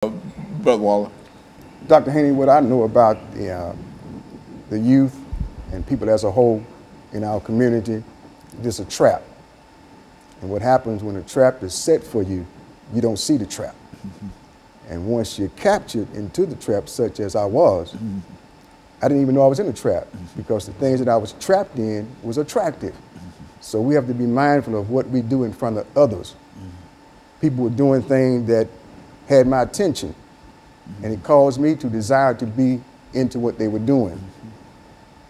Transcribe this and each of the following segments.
Brother Waller. Dr. Haney, what I know about the youth and people as a whole in our community, it's a trap. And what happens when a trap is set for you, you don't see the trap. And once you're captured into the trap, such as I was, I didn't even know I was in a trap because the things that I was trapped in was attractive. So we have to be mindful of what we do in front of others. People were doing things that had my attention, and it caused me to desire to be into what they were doing.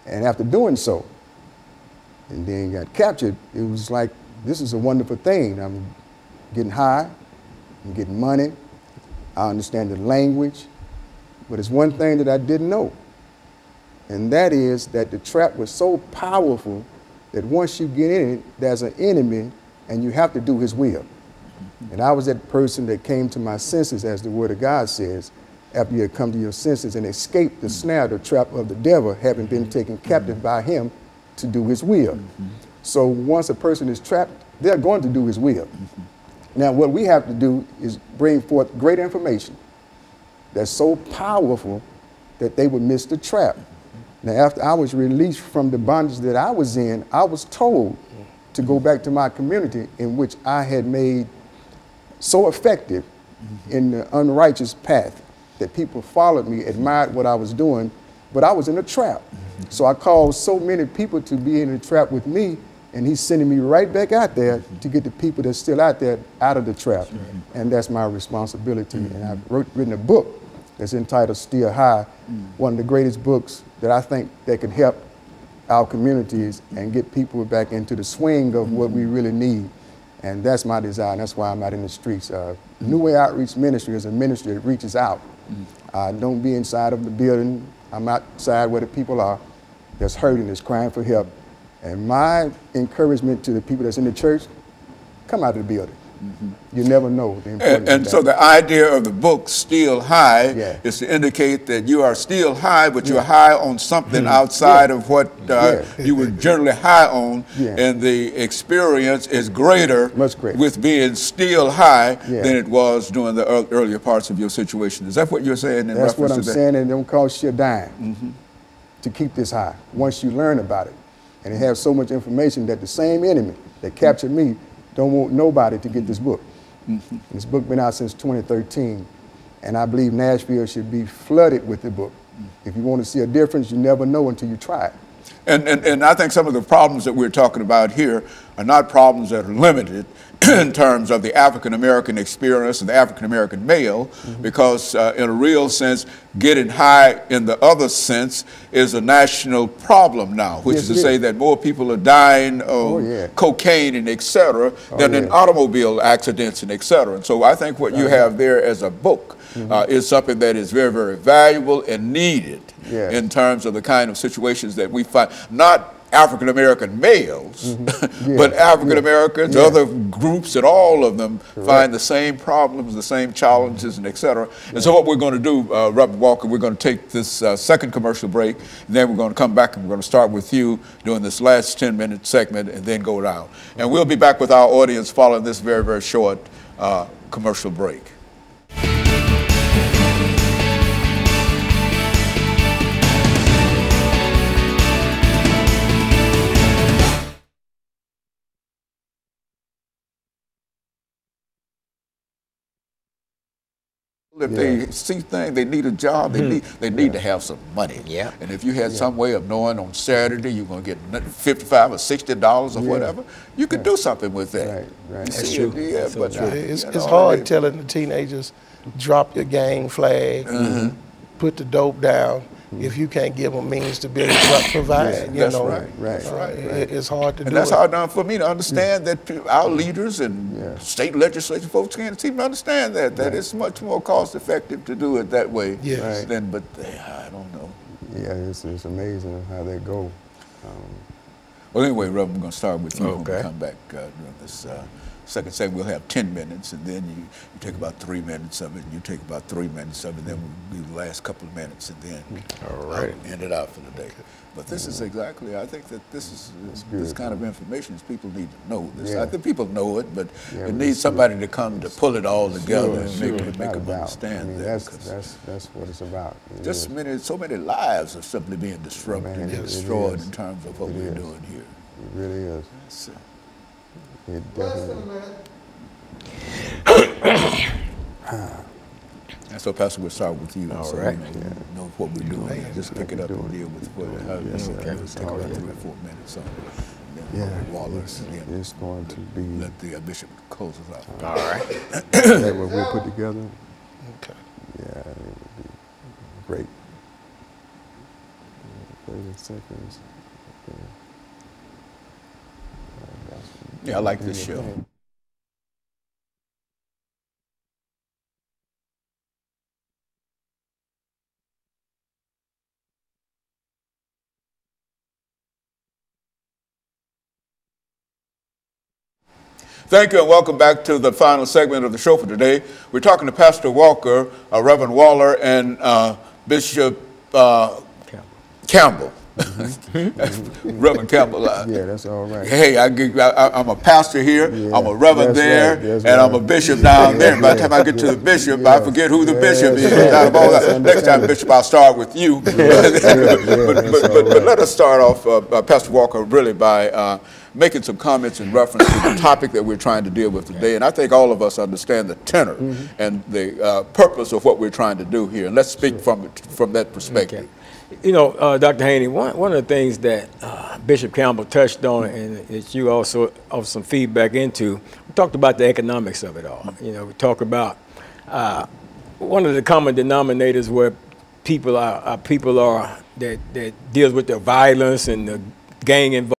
And after doing so, and then got captured, it was like, this is a wonderful thing. I'm getting high, I'm getting money, I understand the language, but it's one thing that I didn't know, and that is that the trap was so powerful that once you get in it, there's an enemy, and you have to do his will. And I was that person that came to my senses, as the Word of God says, after you had come to your senses and escaped the snare, the trap of the devil, having been taken captive by him to do his will. So once a person is trapped, they're going to do his will. Now, what we have to do is bring forth great information that's so powerful that they would miss the trap. Now, after I was released from the bondage that I was in, I was told to go back to my community in which I had made so effective in the unrighteous path that people followed me, admired what I was doing, but I was in a trap. So I called so many people to be in a trap with me, and he's sending me right back out there to get the people that's still out there out of the trap. And that's my responsibility. And I've written a book that's entitled Still High, one of the greatest books that I think that could help our communities and get people back into the swing of what we really need. And that's my desire, and that's why I'm out in the streets. New Way Outreach Ministry is a ministry that reaches out. Don't be inside of the building. I'm outside where the people are that's hurting, that's crying for help. And my encouragement to the people that's in the church, come out of the building. You never know the importance And so the idea of the book, Still High, Yeah. is to indicate that you are still high, but you're high on something outside of what you were generally high on, and the experience is greater, Much greater, with being still high than it was during the earlier parts of your situation. Is that what you're saying in reference to that? That's what I'm saying, and it don't cost you a dime to keep this high once you learn about it. And it has so much information that the same enemy that captured me don't want nobody to get this book. This book been out since 2013, and I believe Nashville should be flooded with the book. If you want to see a difference, you never know until you try it. And I think some of the problems that we're talking about here are not problems that are limited in terms of the African-American experience and the African-American male, because in a real sense, getting high in the other sense is a national problem now, which is to say that more people are dying of cocaine and et cetera than in automobile accidents and et cetera. And so I think what you have there as a book is something that is very, very valuable and needed in terms of the kind of situations that we find, not African-American males, but African-Americans, other groups, and all of them find the same problems, the same challenges, and et cetera. And so what we're going to do, Reverend Walker, we're going to take this second commercial break, and then we're going to come back and we're going to start with you doing this last 10-minute segment and then go down. And we'll be back with our audience following this very, very short commercial break. If they see things, they need a job, they need to have some money. And if you had some way of knowing on Saturday you're going to get $55 or $60 or whatever, you could do something with that. That's true. But it's hard telling the teenagers, drop your gang flag, put the dope down, if you can't give them means to be able to provide. You know, it's hard to do. And that's hard enough for me to understand that our leaders and state legislature folks can't even understand that it's much more cost effective to do it that way. But I don't know. It's amazing how they go. Well, anyway, Reverend, we're going to start with you when we come back during this second segment we'll have 10 minutes, and then you take about 3 minutes of it, and you take about 3 minutes of it, then we'll do the last couple of minutes, and then end it out for the day. But this is exactly, I think that this is this kind of information is people need to know. This, I think people know it, but it needs somebody to come to pull it all together and make them understand. I mean, that's what it's about. Just so many lives are simply being disrupted and destroyed in terms of what we're doing here. It really is. It definitely. And so, Pastor, we'll start with you. All so right. You know what we're doing. Just pick it up and deal with how it's take about 3 or 4 minutes. So, RWaller, it's going to be. Let the bishop close us out. All right. That what we'll put together. Okay. Yeah, it would be great. 30 seconds. Okay. Yeah, I like this show. Thank you and welcome back to the final segment of the show for today. We're talking to Pastor Walker, Reverend Waller, and Bishop Campbell. Reverend Campbell. Yeah, that's all right. Hey, I'm a pastor here, I'm a reverend there, and I'm a bishop down there. By the time I get to the bishop, I forget who the bishop is. Next time, Bishop, I'll start with you. But let us start off, Pastor Walker, really by making some comments in reference to the topic that we're trying to deal with today. And I think all of us understand the tenor and the purpose of what we're trying to do here. And let's speak from that perspective. Okay. You know, Dr. Haney, one of the things that Bishop Campbell touched on and that you also offered some feedback into, we talked about the economics of it all. You know, we talk about one of the common denominators where people are that deals with the violence and the gang involvement.